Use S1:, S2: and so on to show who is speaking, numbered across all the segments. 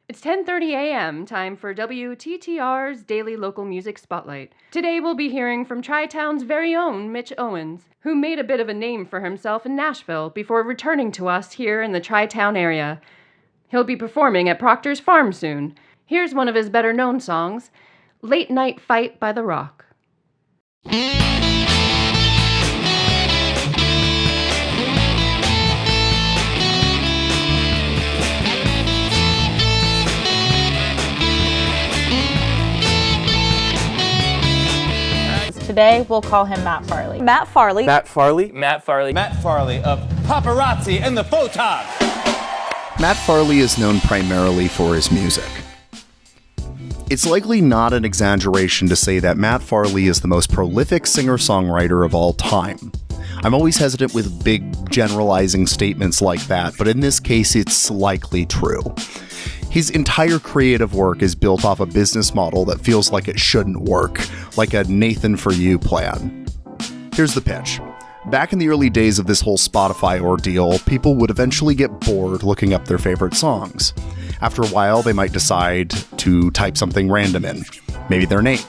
S1: It's 10:30 a.m., time for WTTR's Daily Local Music Spotlight. Today we'll be hearing from Tri-Town's very own Mitch Owens, who made a bit of a name for himself in Nashville before returning to us here in the Tri-Town area. He'll be performing at Proctor's Farm soon. Here's one of his better-known songs, Late Night Fight by the Rock.
S2: Today, we'll call him Matt Farley.
S3: Matt Farley.
S4: Matt Farley.
S5: Matt Farley.
S6: Matt Farley of Paparazzi and the Photog.
S4: Matt Farley is known primarily for his music. It's likely not an exaggeration to say that Matt Farley is the most prolific singer-songwriter of all time. I'm always hesitant with big generalizing statements like that, but in this case, it's likely true. His entire creative work is built off a business model that feels like it shouldn't work, like a Nathan for You plan. Here's the pitch. Back in the early days of this whole Spotify ordeal, people would eventually get bored looking up their favorite songs. After a while, they might decide to type something random in. Maybe their name.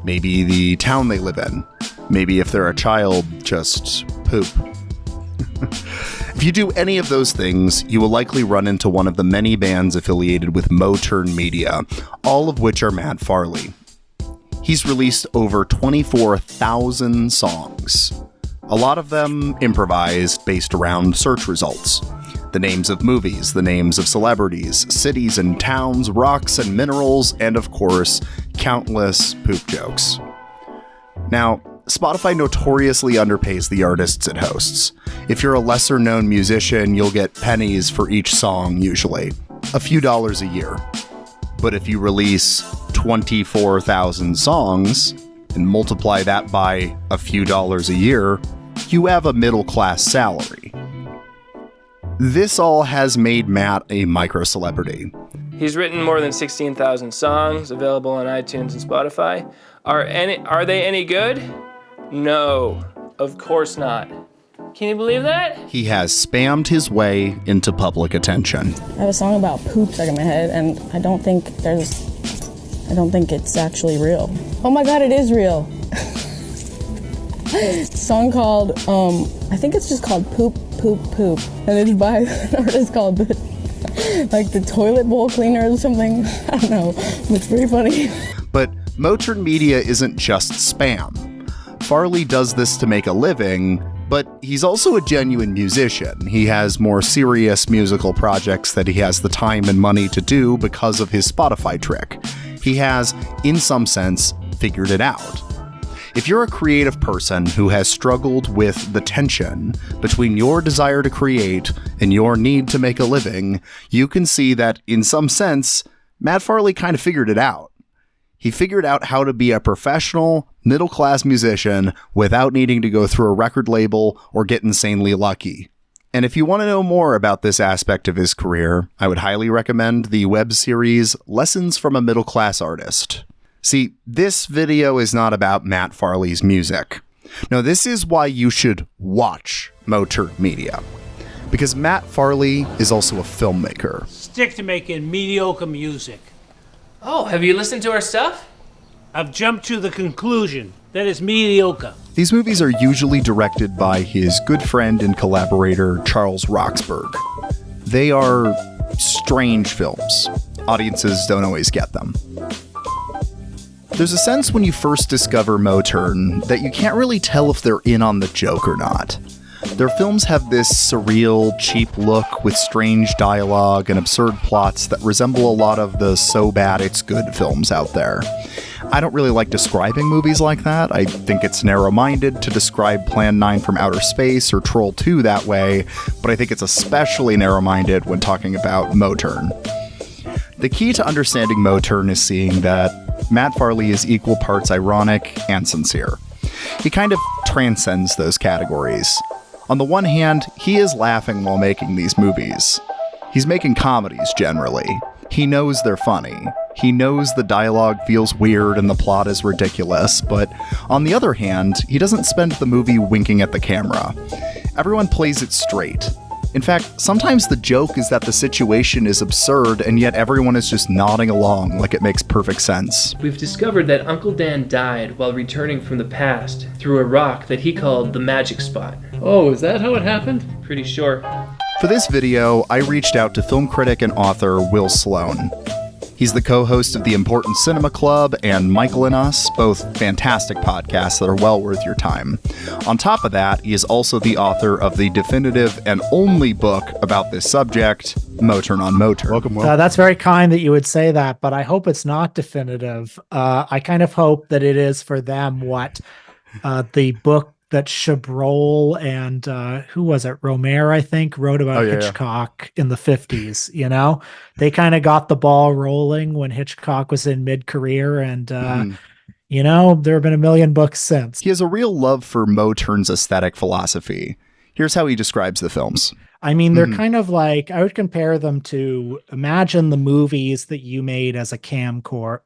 S4: Maybe the town they live in. Maybe if they're a child, just poop. If you do any of those things, you will likely run into one of the many bands affiliated with Motern Media, all of which are Matt Farley. He's released over 24,000 songs. A lot of them improvised based around search results. The names of movies, the names of celebrities, cities and towns, rocks and minerals, and of course, countless poop jokes. Now, Spotify notoriously underpays the artists it hosts. If you're a lesser-known musician, you'll get pennies for each song, usually. A few dollars a year. But if you release 24,000 songs and multiply that by a few dollars a year, you have a middle-class salary. This all has made Matt a micro-celebrity.
S5: He's written more than 16,000 songs available on iTunes and Spotify. Are they any good? No, of course not. Can you believe that?
S4: He has spammed his way into public attention.
S7: I have a song about poop stuck in my head, and I don't think it's actually real. Oh my god, it is real. It's a song called, I think it's just called Poop, Poop, Poop. And it's by an artist called the Toilet Bowl Cleaner or something. I don't know. It's pretty funny.
S4: But Motern Media isn't just spam. Farley does this to make a living, but he's also a genuine musician. He has more serious musical projects that he has the time and money to do because of his Spotify trick. He has, in some sense, figured it out. If you're a creative person who has struggled with the tension between your desire to create and your need to make a living, you can see that, in some sense, Matt Farley kind of figured it out. He figured out how to be a professional, middle-class musician without needing to go through a record label or get insanely lucky. And if you want to know more about this aspect of his career, I would highly recommend the web series Lessons from a Middle-Class Artist. See, this video is not about Matt Farley's music. No, this is why you should watch Motern Media. Because Matt Farley is also a filmmaker.
S8: Stick to making mediocre music.
S5: Oh, have you listened to our stuff?
S8: I've jumped to the conclusion that it's mediocre.
S4: These movies are usually directed by his good friend and collaborator, Charles Roxburgh. They are strange films. Audiences don't always get them. There's a sense when you first discover Motern that you can't really tell if they're in on the joke or not. Their films have this surreal, cheap look with strange dialogue and absurd plots that resemble a lot of the so bad it's good films out there. I don't really like describing movies like that. I think it's narrow-minded to describe Plan 9 from Outer Space or Troll 2 that way, but I think it's especially narrow-minded when talking about Motern. The key to understanding Motern is seeing that Matt Farley is equal parts ironic and sincere. He kind of transcends those categories. On the one hand, he is laughing while making these movies. He's making comedies, generally. He knows they're funny. He knows the dialogue feels weird and the plot is ridiculous, but on the other hand, he doesn't spend the movie winking at the camera. Everyone plays it straight. In fact, sometimes the joke is that the situation is absurd and yet everyone is just nodding along like it makes perfect sense.
S5: We've discovered that Uncle Dan died while returning from the past through a rock that he called the magic spot.
S2: Oh, is that how it happened?
S5: Pretty sure.
S4: For this video, I reached out to film critic and author Will Sloan. He's the co-host of the Motern Cinema Club and Michael and Us, both fantastic podcasts that are well worth your time. On top of that, he is also the author of the definitive and only book about this subject, Motern on Motern.
S3: Welcome, Will.
S9: That's very kind that you would say that, but I hope it's not definitive. I kind of hope that it is for them what the book that Chabrol and who was it? Romer, I think, wrote about Hitchcock in the 50s. You know, they kind of got the ball rolling when Hitchcock was in mid-career, and you know, there have been a million books since.
S4: He has a real love for Motern's aesthetic philosophy. Here's how he describes the films.
S9: I mean, they're kind of like, I would compare them to, imagine the movies that you made as a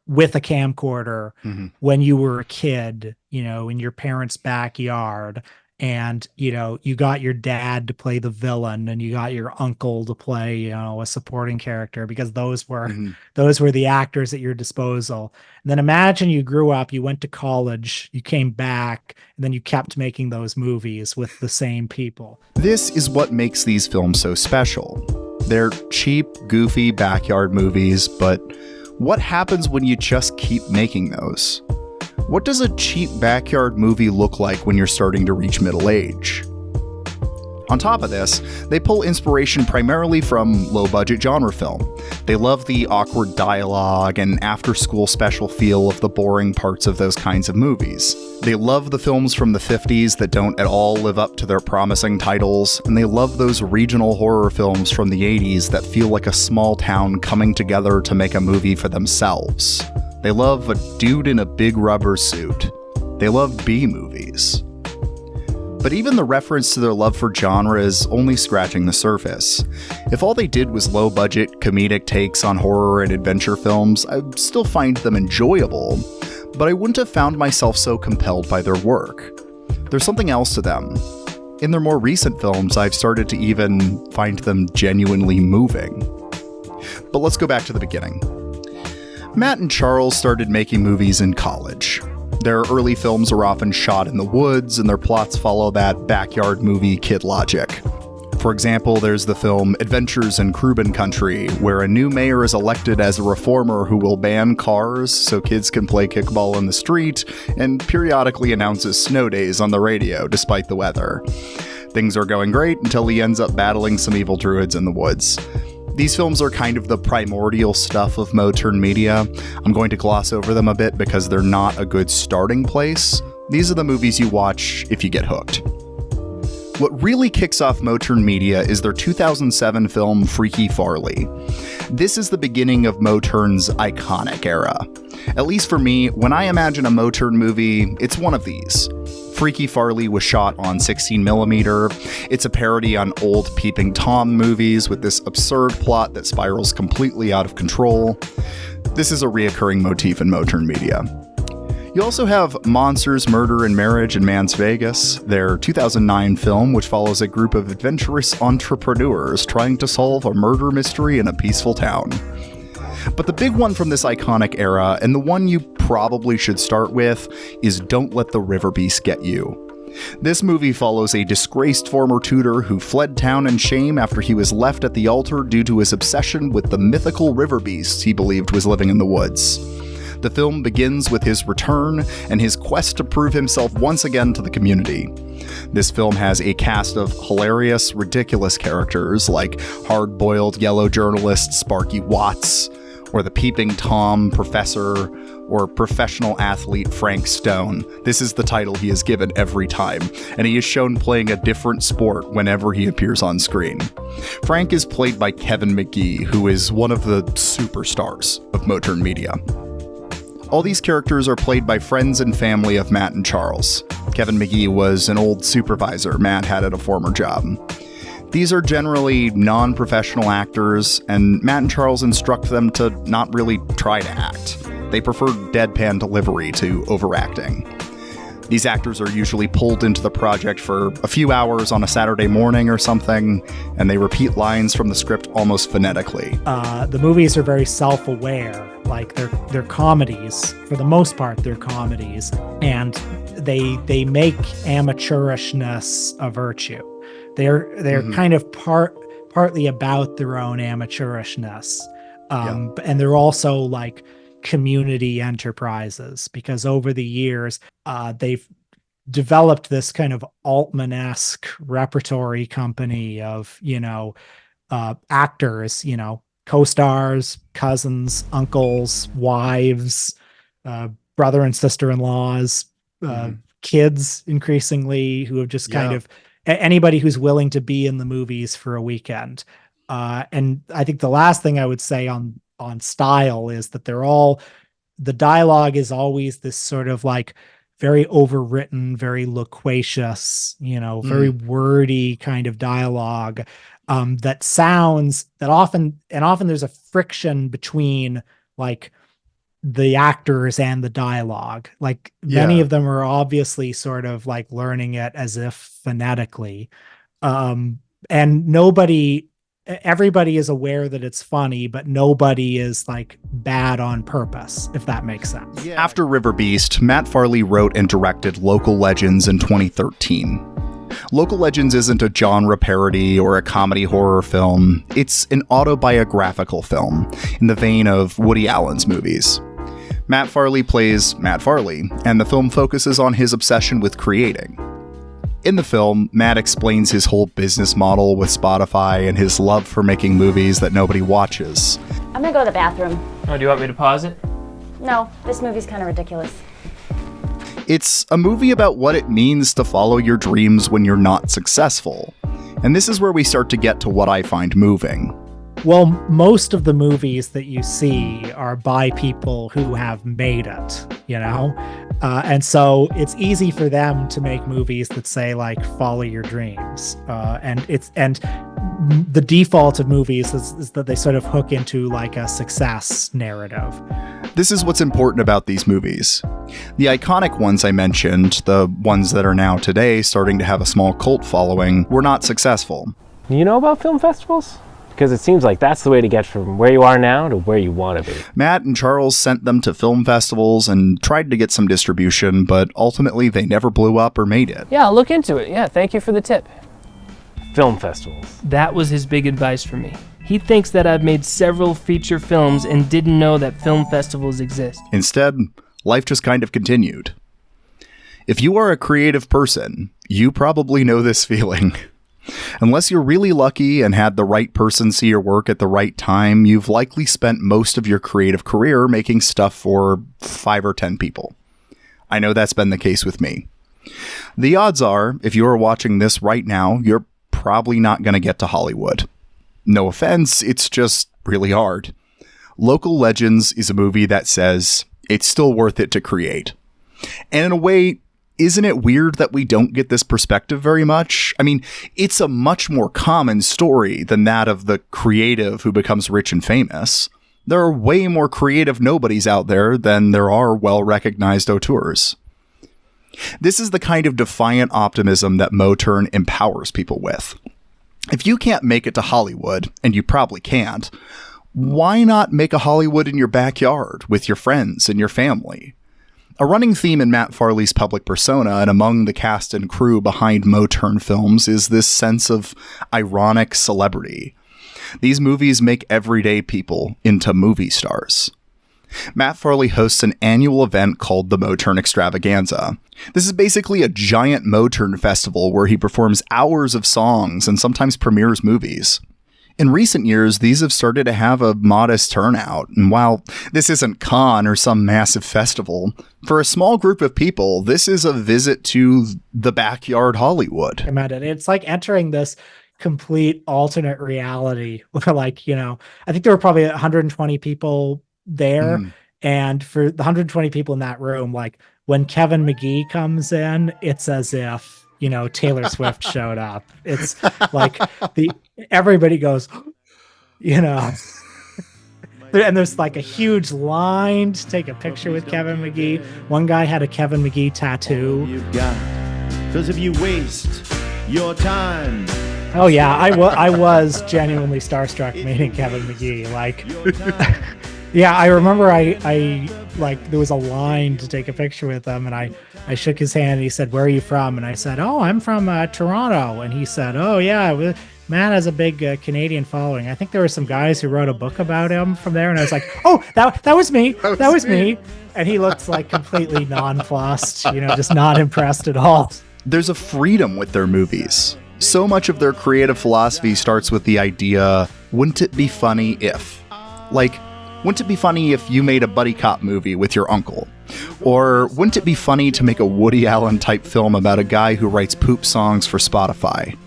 S9: with a camcorder when you were a kid, you know, in your parents' backyard. And, you know, you got your dad to play the villain and you got your uncle to play, you know, a supporting character, because those were the actors at your disposal. And then imagine you grew up, you went to college, you came back, and then you kept making those movies with the same people.
S4: This is what makes these films so special. They're cheap, goofy backyard movies, but what happens when you just keep making those? What does a cheap backyard movie look like when you're starting to reach middle age? On top of this, they pull inspiration primarily from low-budget genre film. They love the awkward dialogue and after-school special feel of the boring parts of those kinds of movies. They love the films from the 50s that don't at all live up to their promising titles, and they love those regional horror films from the 80s that feel like a small town coming together to make a movie for themselves. They love a dude in a big rubber suit. They love B-movies. But even the reference to their love for genre is only scratching the surface. If all they did was low-budget, comedic takes on horror and adventure films, I'd still find them enjoyable, but I wouldn't have found myself so compelled by their work. There's something else to them. In their more recent films, I've started to even find them genuinely moving. But let's go back to the beginning. Matt and Charles started making movies in college. Their early films are often shot in the woods, and their plots follow that backyard movie kid logic. For example, there's the film Adventures in Cruben Country, where a new mayor is elected as a reformer who will ban cars so kids can play kickball in the street, and periodically announces snow days on the radio despite the weather. Things are going great until he ends up battling some evil druids in the woods. These films are kind of the primordial stuff of Motern media. I'm going to gloss over them a bit because they're not a good starting place. These are the movies you watch if you get hooked. What really kicks off Motern media is their 2007 film Freaky Farley. This is the beginning of Motern's iconic era. At least for me, when I imagine a Motern movie, it's one of these. Freaky Farley was shot on 16mm. It's a parody on old Peeping Tom movies with this absurd plot that spirals completely out of control. This is a reoccurring motif in Motern media. You also have Monsters, Murder, and Marriage in Mans Vegas, their 2009 film which follows a group of adventurous entrepreneurs trying to solve a murder mystery in a peaceful town. But the big one from this iconic era, and the one you probably should start with, is Don't Let the River Beast Get You. This movie follows a disgraced former tutor who fled town in shame after he was left at the altar due to his obsession with the mythical river beast he believed was living in the woods. The film begins with his return and his quest to prove himself once again to the community. This film has a cast of hilarious, ridiculous characters like hard-boiled yellow journalist Sparky Watts, or the Peeping Tom professor, or professional athlete Frank Stone. This is the title he is given every time, and he is shown playing a different sport whenever he appears on screen. Frank is played by Kevin McGee, who is one of the superstars of Motern media. All these characters are played by friends and family of Matt and Charles. Kevin McGee was an old supervisor Matt had at a former job. These are generally non-professional actors, and Matt and Charles instruct them to not really try to act. They prefer deadpan delivery to overacting. These actors are usually pulled into the project for a few hours on a Saturday morning or something, and they repeat lines from the script almost phonetically.
S9: The movies are very self-aware, like they're comedies. For the most part, they're comedies, and they make amateurishness a virtue. They're kind of partly about their own amateurishness, and they're also like community enterprises, because over the years they've developed this kind of Altman-esque repertory company of actors, co-stars, cousins, uncles, wives, brother and sister-in-laws, kids increasingly, who have just kind of anybody who's willing to be in the movies for a weekend. And I think the last thing I would say on style is that the dialogue is always this sort of like very overwritten, very loquacious, very wordy kind of dialogue, that often there's a friction between like the actors and the dialogue. Like many of them are obviously sort of like learning it as if phonetically. And everybody is aware that it's funny, but nobody is like bad on purpose, if that makes sense.
S4: Yeah. After River Beast, Matt Farley wrote and directed Local Legends in 2013. Local Legends isn't a genre parody or a comedy horror film. It's an autobiographical film in the vein of Woody Allen's movies. Matt Farley plays Matt Farley, and the film focuses on his obsession with creating. In the film, Matt explains his whole business model with Spotify and his love for making movies that nobody watches.
S3: I'm gonna go to the bathroom.
S5: Oh, do you want me to pause it?
S3: No, this movie's kind of ridiculous.
S4: It's a movie about what it means to follow your dreams when you're not successful. And this is where we start to get to what I find moving.
S9: Well, most of the movies that you see are by people who have made it, and so it's easy for them to make movies that say like follow your dreams, and the default of movies is that they sort of hook into like a success narrative.
S4: This is what's important about these movies. The iconic ones I mentioned, the ones that are now today starting to have a small cult following, were not successful.
S10: You know about film festivals? Because it seems like that's the way to get from where you are now to where you want to be.
S4: Matt and Charles sent them to film festivals and tried to get some distribution, but ultimately they never blew up or made it.
S5: Yeah, I'll look into it. Yeah, thank you for the tip.
S10: Film festivals.
S5: That was his big advice for me. He thinks that I've made several feature films and didn't know that film festivals exist.
S4: Instead, life just kind of continued. If you are a creative person, you probably know this feeling. Unless you're really lucky and had the right person see your work at the right time, you've likely spent most of your creative career making stuff for 5 or 10 people. I know that's been the case with me. The odds are, if you are watching this right now, you're probably not going to get to Hollywood. No offense, it's just really hard. Local Legends is a movie that says it's still worth it to create. And in a way, isn't it weird that we don't get this perspective very much? I mean, it's a much more common story than that of the creative who becomes rich and famous. There are way more creative nobodies out there than there are well-recognized auteurs. This is the kind of defiant optimism that Motern empowers people with. If you can't make it to Hollywood, and you probably can't, why not make a Hollywood in your backyard with your friends and your family? A running theme in Matt Farley's public persona and among the cast and crew behind Motern films is this sense of ironic celebrity. These movies make everyday people into movie stars. Matt Farley hosts an annual event called the Motern Extravaganza. This is basically a giant Motern festival where he performs hours of songs and sometimes premieres movies. In recent years, these have started to have a modest turnout, and while this isn't Cannes or some massive festival, for a small group of people, this is a visit to the backyard Hollywood.
S9: It's like entering this complete alternate reality where, like, I think there were probably 120 people there, and for the 120 people in that room, like, when Kevin McGee comes in, it's as if Taylor Swift showed up. It's like everybody goes, there's there's like a huge line to take a picture with Kevin McGee. One guy had a Kevin McGee tattoo.
S11: You've got, because if you waste your time.
S9: Oh yeah, I was genuinely starstruck meeting Kevin McGee. Like, yeah, I remember I like there was a line to take a picture with him, and I shook his hand and he said, "Where are you from?" And I said, "Oh, I'm from Toronto." And he said, "Oh yeah, Matt has a big Canadian following. I think there were some guys who wrote a book about him from there." And I was like, "Oh, that was me. That was me." And he looked like completely nonplussed, just not impressed at all.
S4: There's a freedom with their movies. So much of their creative philosophy starts with the idea, wouldn't it be funny if? Like, wouldn't it be funny if you made a buddy cop movie with your uncle? Or wouldn't it be funny to make a Woody Allen type film about a guy who writes poop songs for Spotify?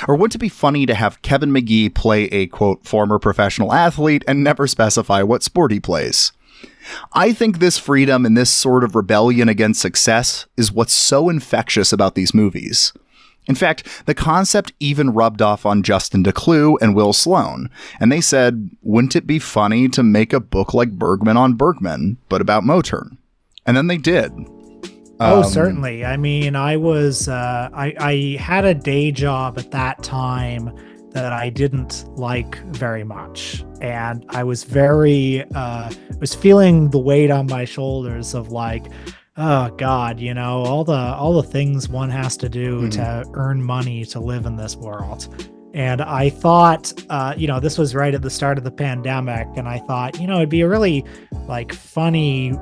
S4: Or wouldn't it be funny to have Kevin McGee play a, quote, former professional athlete and never specify what sport he plays? I think this freedom and this sort of rebellion against success is what's so infectious about these movies. In fact, the concept even rubbed off on Justin Decloux and Will Sloan, and they said, wouldn't it be funny to make a book like Bergman on Bergman, but about Motern? And then they did.
S9: Certainly. I mean, I was, I had a day job at that time that I didn't like very much. And I was was feeling the weight on my shoulders of like, oh God, all the things one has to do to earn money to live in this world. And I thought, this was right at the start of the pandemic. And I thought, it'd be a really like funny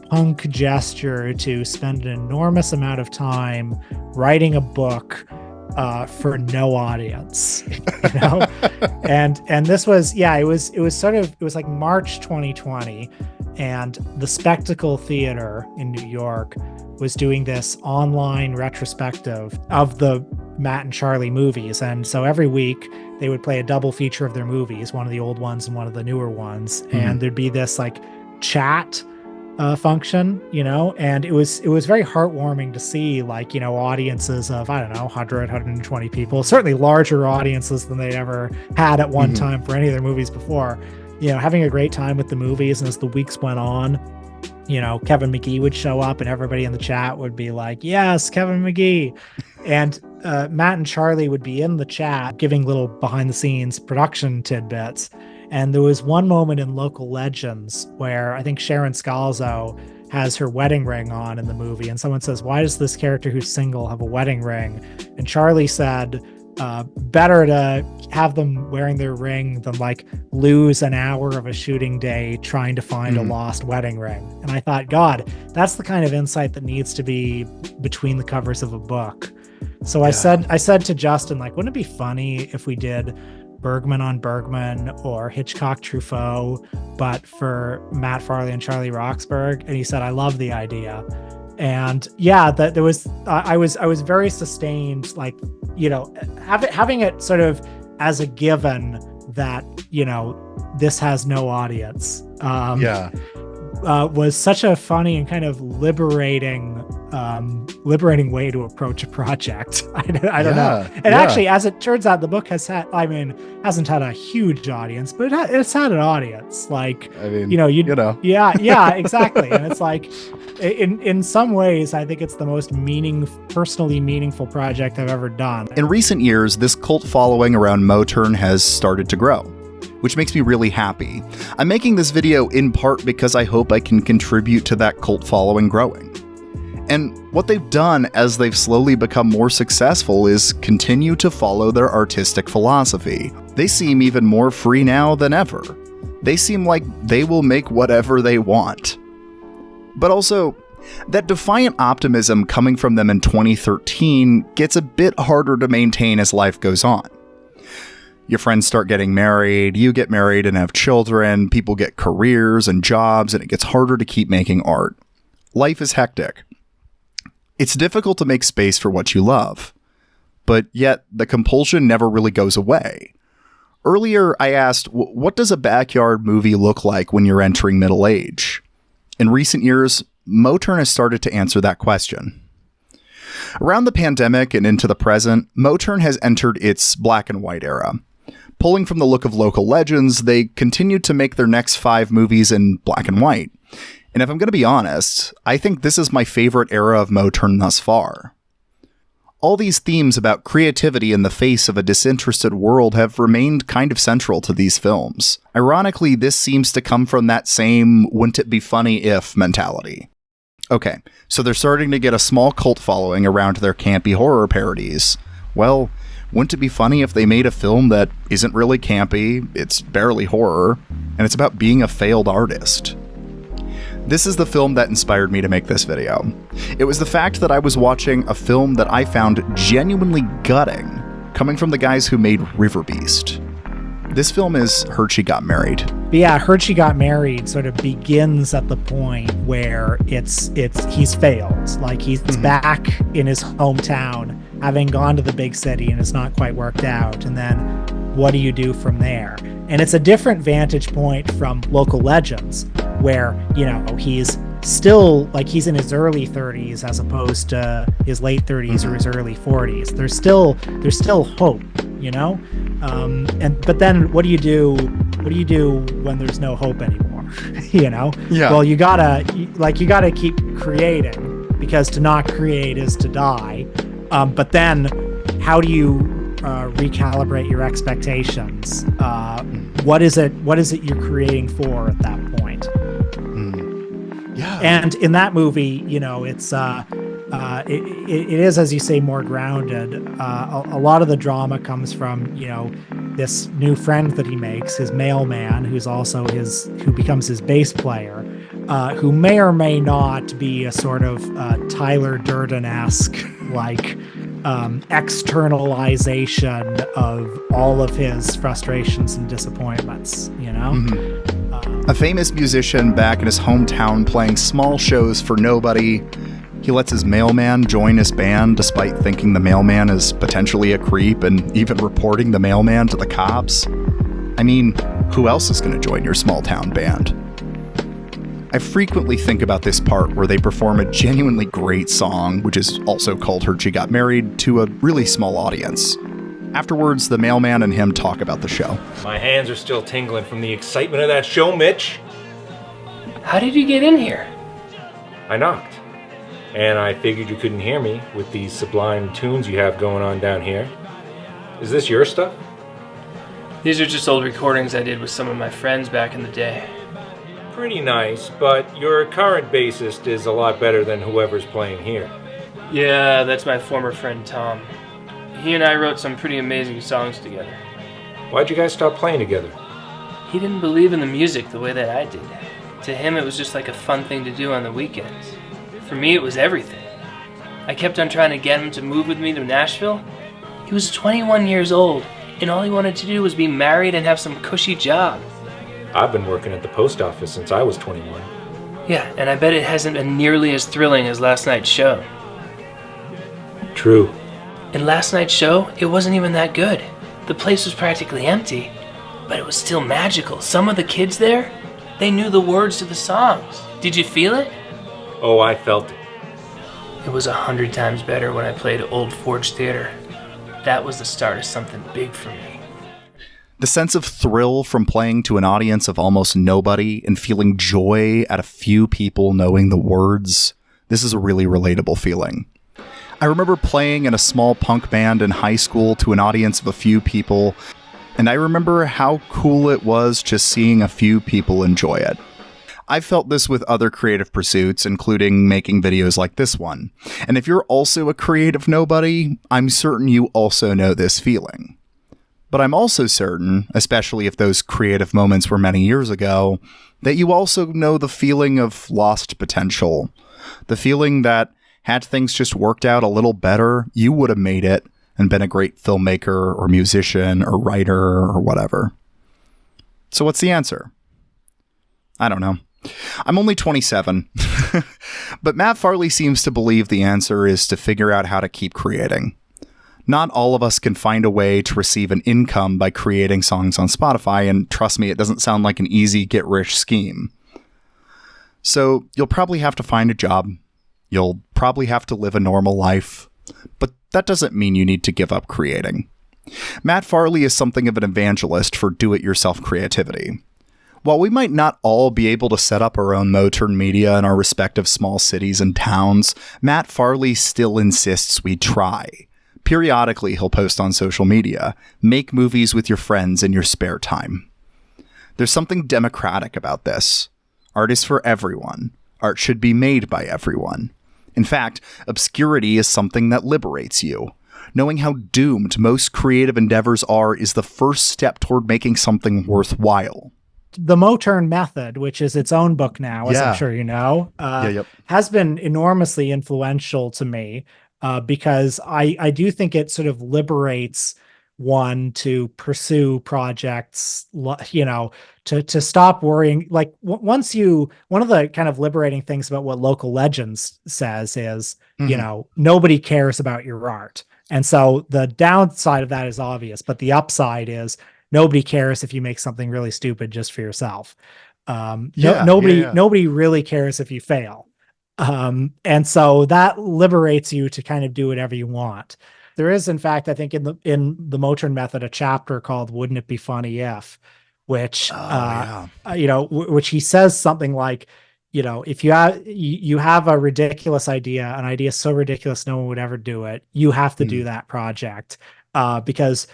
S9: punk gesture to spend an enormous amount of time writing a book for no audience, and this was, it was like March 2020. And the Spectacle Theater in New York was doing this online retrospective of the Matt and Charlie movies. And so every week they would play a double feature of their movies, one of the old ones and one of the newer ones. Mm-hmm. And there'd be this like chat function, and it was very heartwarming to see like, audiences of, 100, 120 people, certainly larger audiences than they'd ever had at one time for any of their movies before. Having a great time with the movies. And as the weeks went on, Kevin McGee would show up and everybody in the chat would be like, yes, Kevin McGee. And Matt and Charlie would be in the chat giving little behind the scenes production tidbits. And there was one moment in Local Legends where I think Sharon Scalzo has her wedding ring on in the movie. And someone says, why does this character who's single have a wedding ring? And Charlie said, better to have them wearing their ring than like lose an hour of a shooting day trying to find a lost wedding ring. And I thought, God, that's the kind of insight that needs to be between the covers of a book. So I said to Justin, like, wouldn't it be funny if we did Bergman on Bergman or Hitchcock Truffaut, but for Matt Farley and Charlie Roxburgh? And he said, I love the idea. And that there was, I was very sustained, like, having it sort of as a given that, this has no audience. Was such a funny and kind of liberating way to approach a project. I don't know. And actually, as it turns out, the book hasn't had a huge audience, but it's had an audience. Like, exactly. And it's like, in some ways, I think it's the most personally meaningful project I've ever done.
S4: In recent years, this cult following around Motern has started to grow, which makes me really happy. I'm making this video in part because I hope I can contribute to that cult following growing. And what they've done as they've slowly become more successful is continue to follow their artistic philosophy. They seem even more free now than ever. They seem like they will make whatever they want. But also, that defiant optimism coming from them in 2013 gets a bit harder to maintain as life goes on. Your friends start getting married, you get married and have children, people get careers and jobs, and it gets harder to keep making art. Life is hectic. It's difficult to make space for what you love, but yet the compulsion never really goes away. Earlier, I asked, what does a backyard movie look like when you're entering middle age? In recent years, Motern has started to answer that question. Around the pandemic and into the present, Motern has entered its black and white era. Pulling from the look of local legends, they continued to make their next 5 movies in black and white. And if I'm going to be honest, I think this is my favorite era of Motern thus far. All these themes about creativity in the face of a disinterested world have remained kind of central to these films. Ironically, this seems to come from that same wouldn't it be funny if mentality. Okay, so they're starting to get a small cult following around their campy horror parodies. Well, wouldn't it be funny if they made a film that isn't really campy, it's barely horror, and it's about being a failed artist? This is the film that inspired me to make this video. It was the fact that I was watching a film that I found genuinely gutting, coming from the guys who made River Beast. This film is Heard She Got Married.
S9: But yeah, Heard She Got Married sort of begins at the point where he's failed. Like he's back in his hometown, having gone to the big city, and it's not quite worked out. And then what do you do from there? And it's a different vantage point from Local Legends, where, you know, he's still, like, he's in his early 30s as opposed to his late 30s or his early 40s. There's still hope, you know? But then what do you do when there's no hope anymore? You know?
S4: Yeah.
S9: Well, you gotta keep creating, because to not create is to die. But then how do you recalibrate your expectations? What is it you're creating for at that point?
S4: Yeah.
S9: And in that movie, you know, it's it is, as you say, more grounded. A lot of the drama comes from, you know, this new friend that he makes, his mailman, who becomes his bass player, who may or may not be a sort of Tyler Durden-esque, like, externalization of all of his frustrations and disappointments, you know?
S4: A famous musician back in his hometown playing small shows for nobody. He lets his mailman join his band despite thinking the mailman is potentially a creep and even reporting the mailman to the cops. I mean, who else is going to join your small town band? I frequently think about this part where they perform a genuinely great song, which is also called Heard She Got Married, to a really small audience. Afterwards, the mailman and him talk about the show.
S12: My hands are still tingling from the excitement of that show, Mitch.
S5: How did you get in here?
S12: I knocked, and I figured you couldn't hear me with these sublime tunes you have going on down here. Is this your stuff?
S5: These are just old recordings I did with some of my friends back in the day.
S12: Pretty nice, but your current bassist is a lot better than whoever's playing here.
S5: Yeah, that's my former friend Tom. He and I wrote some pretty amazing songs together.
S12: Why'd you guys stop playing together?
S5: He didn't believe in the music the way that I did. To him, it was just like a fun thing to do on the weekends. For me, it was everything. I kept on trying to get him to move with me to Nashville. He was 21 years old, and all he wanted to do was be married and have some cushy job.
S12: I've been working at the post office since I was 21.
S5: Yeah, and I bet it hasn't been nearly as thrilling as last night's show.
S12: True.
S5: In last night's show, it wasn't even that good. The place was practically empty, but it was still magical. Some of the kids there, they knew the words to the songs. Did you feel it?
S12: Oh, I felt it.
S5: It was 100 times better when I played Old Forge Theater. That was the start of something big for me.
S4: The sense of thrill from playing to an audience of almost nobody and feeling joy at a few people knowing the words, this is a really relatable feeling. I remember playing in a small punk band in high school to an audience of a few people, and I remember how cool it was just seeing a few people enjoy it. I've felt this with other creative pursuits, including making videos like this one. And if you're also a creative nobody, I'm certain you also know this feeling. But I'm also certain, especially if those creative moments were many years ago, that you also know the feeling of lost potential. The feeling that, had things just worked out a little better, you would have made it and been a great filmmaker or musician or writer or whatever. So what's the answer? I don't know. I'm only 27. But Matt Farley seems to believe the answer is to figure out how to keep creating. Not all of us can find a way to receive an income by creating songs on Spotify, and trust me, it doesn't sound like an easy get-rich scheme. So you'll probably have to find a job. You'll probably have to live a normal life. But that doesn't mean you need to give up creating. Matt Farley is something of an evangelist for do-it-yourself creativity. While we might not all be able to set up our own Motern media in our respective small cities and towns, Matt Farley still insists we try. Periodically, he'll post on social media, make movies with your friends in your spare time. There's something democratic about this. Art is for everyone. Art should be made by everyone. In fact, obscurity is something that liberates you. Knowing how doomed most creative endeavors are is the first step toward making something worthwhile.
S9: The Motern Method, which is its own book now, as I'm sure you know, has been enormously influential to me because I do think it sort of liberates one to pursue projects, you know, to stop worrying. Like one of the kind of liberating things about what Local Legends says is, you know, nobody cares about your art. And so the downside of that is obvious, but the upside is nobody cares if you make something really stupid just for yourself. Nobody really cares if you fail. And so that liberates you to kind of do whatever you want. There is, in fact, I think in the Motern Method, a chapter called "Wouldn't It Be Funny If," which you know, which he says something like, you know, if you have a ridiculous idea, an idea so ridiculous no one would ever do it, you have to do that project because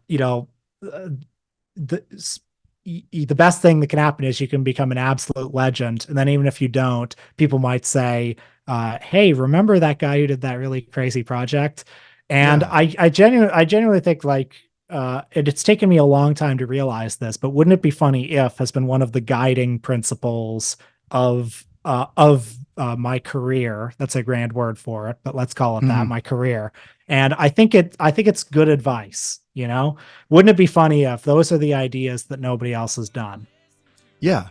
S9: you know, the best thing that can happen is you can become an absolute legend, and then even if you don't, people might say, hey, remember that guy who did that really crazy project? And I genuinely think, like, it's taken me a long time to realize this, but "Wouldn't It Be Funny If" has been one of the guiding principles of my career. That's a grand word for it, but let's call it that, my career. And I think it's good advice, you know? Wouldn't it be funny if those are the ideas that nobody else has done?
S4: Yeah.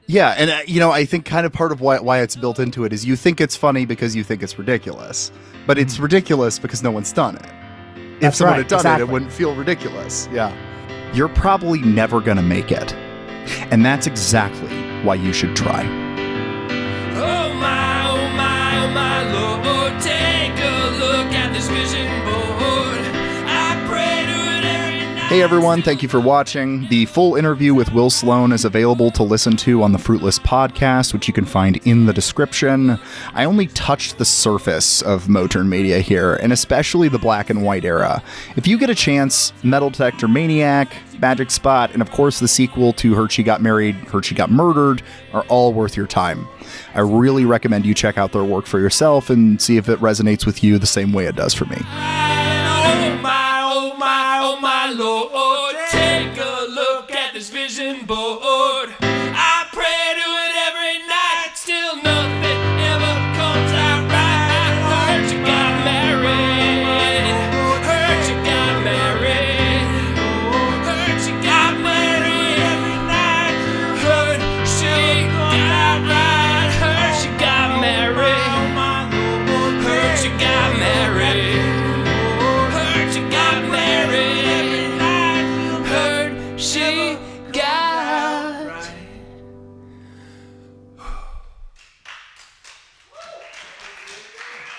S4: Yeah, and you know, I think kind of part of why it's built into it is you think it's funny because you think it's ridiculous, but it's ridiculous because no one's done it. If someone had done it, it wouldn't feel ridiculous. Yeah. You're probably never going to make it, and that's exactly why you should try.
S13: Oh my, Lord, take a look at this vision board. I pray to it every night.
S4: Hey everyone, thank you for watching. The full interview with Will Sloan is available to listen to on the Fruitless podcast, which you can find in the description. I only touched the surface of Motern media here, and especially the black and white era. If you get a chance, Metal Detector Maniac, Magic Spot, and of course the sequel to Heard She Got Married, Heard She Got Murdered are all worth your time. I really recommend you check out their work for yourself and see if it resonates with you the same way it does for me.
S13: Oh my, Lord.